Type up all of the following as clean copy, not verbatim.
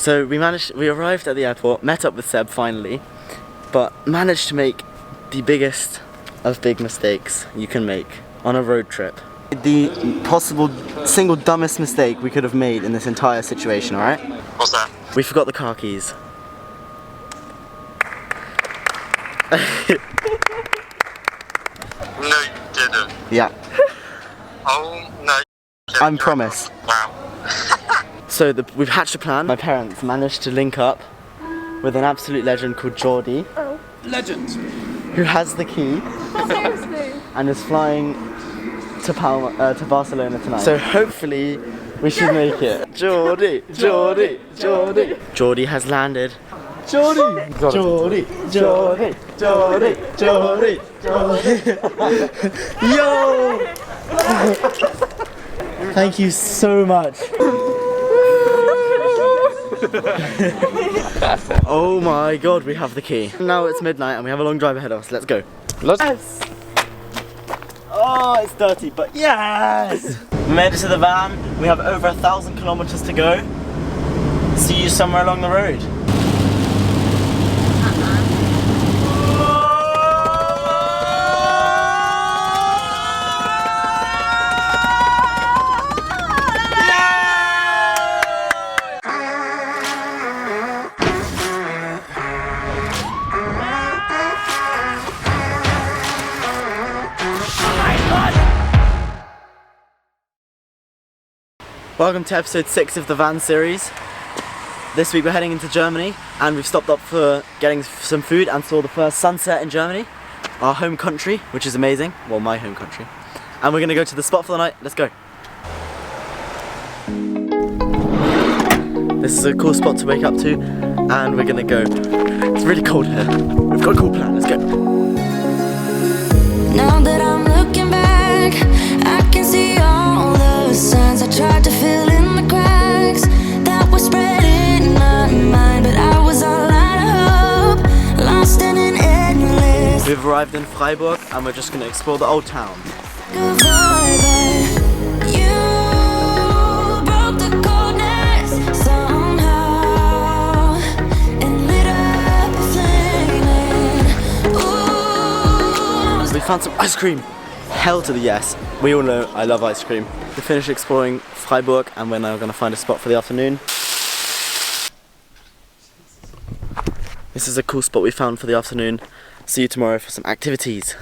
So we arrived at the airport, met up with Seb finally, but managed to make the biggest of big mistakes you can make on a road trip. The possible single dumbest mistake we could have made in this entire situation, alright? What's that? We forgot the car keys. No, you didn't. Yeah. Oh, no. I promise. Wow. So we've hatched a plan. My parents managed to link up with an absolute legend called Jordy. Oh. Legend! Who has the key. Seriously? And is flying to Barcelona tonight. So hopefully we should make it. Jordy, Jordy, Jordy. Jordy has landed. Jordy, Jordy, Jordy, Jordy, Jordy, Jordy. Yo! Thank you so much. Oh my god, we have the key. Now it's midnight and we have a long drive ahead of us. Let's go. Yes! Oh, it's dirty, but yes! We made it to the van. We have over 1,000 kilometers to go. See you somewhere along the road. Welcome to episode 6 of the van series. This week we're heading into Germany and we've stopped up for getting some food and saw the first sunset in Germany, our home country, which is amazing. Well, my home country. And we're gonna go to the spot for the night. Let's go. This is a cool spot to wake up to and we're gonna go. It's really cold here. We've got a cool plan. Let's go. Now that I'm looking back, I can see all the signs I tried to fill in the cracks that were spread in my mind, but I was all out of hope, lost in an endless. We've arrived in Freiburg and we're just going to explore the old town. You broke the coldness somehow and lit up a flame. Ooh. We found some ice cream. Hell to the yes. We all know I love ice cream. We finished exploring Freiburg and we're now going to find a spot for the afternoon. This is a cool spot we found for the afternoon. See you tomorrow for some activities.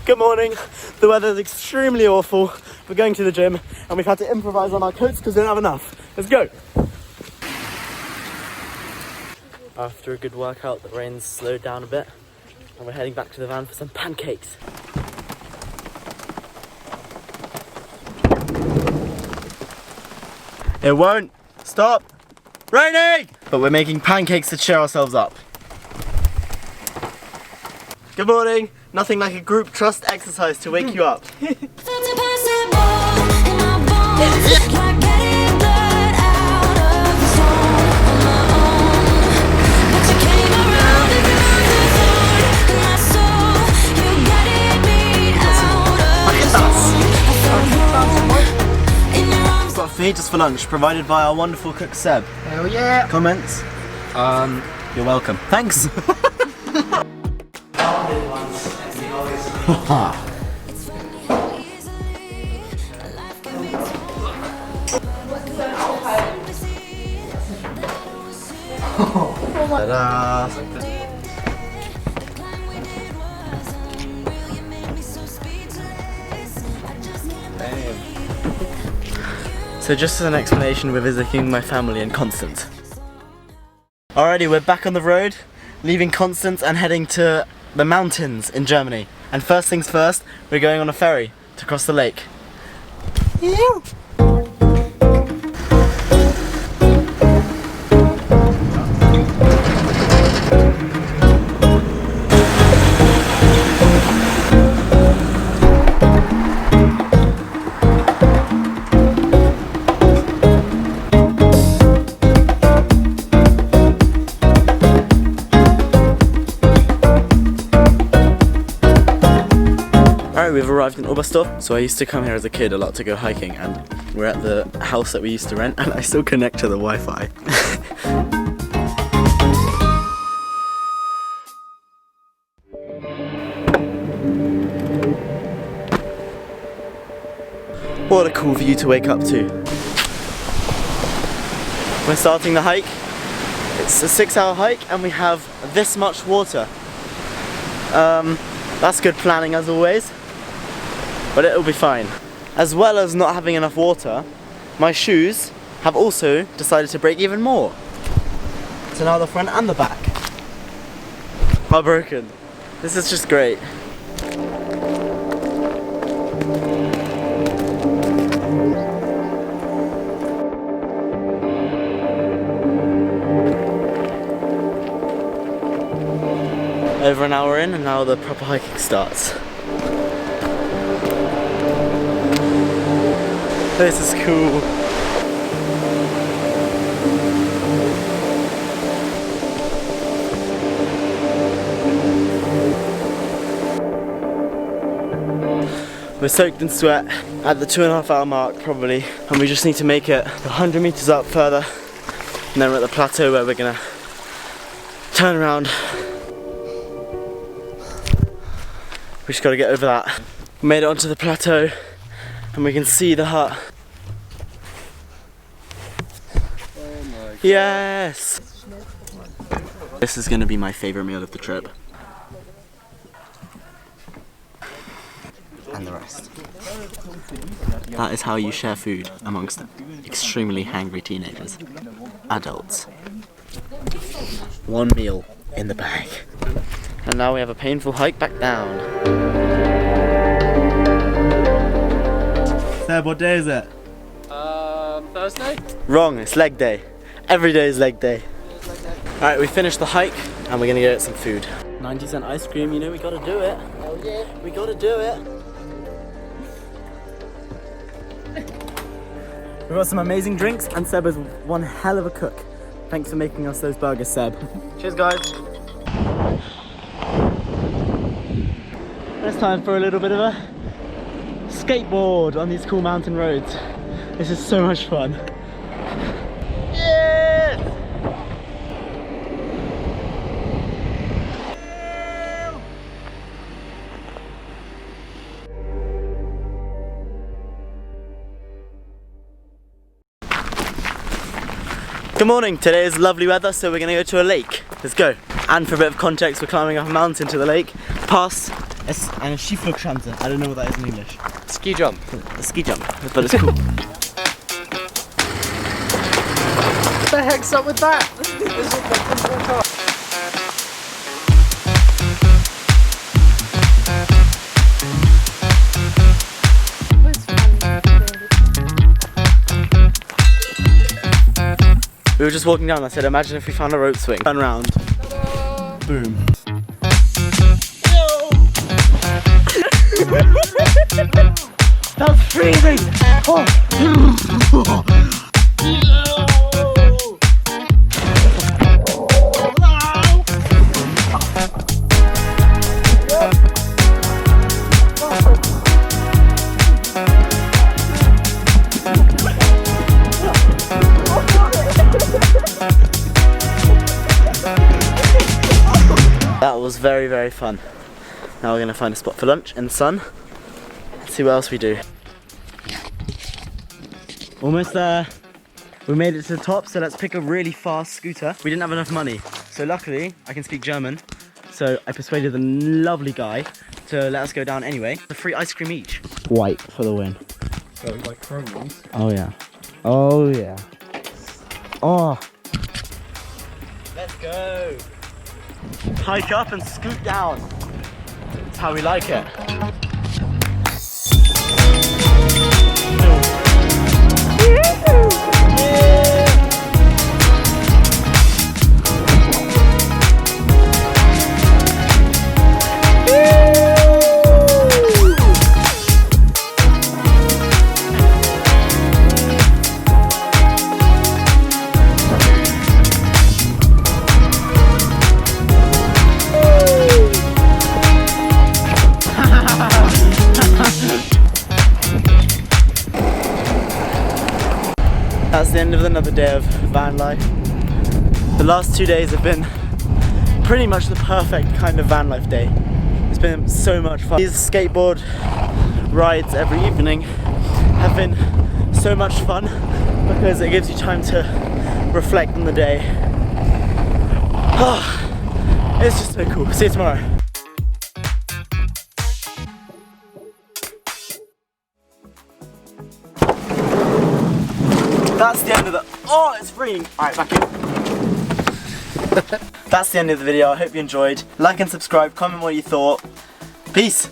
Good morning. The weather is extremely awful. We're going to the gym and we've had to improvise on our coats because we don't have enough. Let's go. After a good workout, the rain's slowed down a bit and we're heading back to the van for some pancakes. It won't stop raining! But we're making pancakes to cheer ourselves up. Good morning. Nothing like a group trust exercise to wake you up. Got fajitas for lunch, provided by our wonderful cook Seb. Hell yeah! Comments? You're welcome. Thanks. Ta-da! So just as an explanation, we're visiting my family in Constance. Alrighty, we're back on the road, leaving Constance and heading to the mountains in Germany. And first things first, we're going on a ferry to cross the lake. Ew. Alright, we've arrived in Oberstdorf. So I used to come here as a kid a lot to go hiking, and we're at the house that we used to rent, and I still connect to the Wi-Fi. What a cool view to wake up to. We're starting the hike. It's a 6-hour hike and we have this much water. That's good planning as always, but it'll be fine. As well as not having enough water, my shoes have also decided to break even more. So now the front and the back are broken. This is just great. Over an hour in and now the proper hiking starts. This is cool. We're soaked in sweat at the 2.5 hour mark probably, and we just need to make it 100 meters up further, and then we're at the plateau where we're gonna turn around. We just gotta get over that. We made it onto the plateau and we can see the hut. Oh my God. Yes! This is gonna be my favorite meal of the trip. And the rest. That is how you share food amongst extremely hangry teenagers. Adults. One meal in the bag. And now we have a painful hike back down. Seb, what day is it? Thursday? Wrong, it's leg day. Every day is leg day. Alright, we finished the hike and we're gonna go get some food. 90-cent ice cream, you know we gotta do it. Oh yeah, we gotta do it. We've got some amazing drinks and Seb is one hell of a cook. Thanks for making us those burgers, Seb. Cheers, guys. It's time for a little bit of a skateboard on these cool mountain roads. This is so much fun. Yes! Good morning, today is lovely weather, so we're gonna go to a lake. Let's go. And for a bit of context, we're climbing up a mountain to the lake, past a skiflugschanze. I don't know what that is in English. Ski jump. A ski jump, but it's cool. What the heck's up with that? We were just walking down, I said, imagine if we found a rope swing. Turn around. Boom. That was freezing! Oh. That was very, very fun. Now we're gonna find a spot for lunch in the sun. Let's see what else we do. Almost there. We made it to the top, so let's pick a really fast scooter. We didn't have enough money, so luckily I can speak German. So I persuaded the lovely guy to let us go down anyway. A free ice cream each. White for the win. So like chromes. Oh yeah. Oh yeah. Oh. Let's go. Hike up and scoot down. That's how we like it. That's the end of another day of van life. The last 2 days have been pretty much the perfect kind of van life day. It's been so much fun. These skateboard rides every evening have been so much fun because it gives you time to reflect on the day. It's just so cool. See you tomorrow. That's the end of the. Oh, it's freeing. Alright, back in. That's the end of the video. I hope you enjoyed. Like and subscribe, comment what you thought. Peace.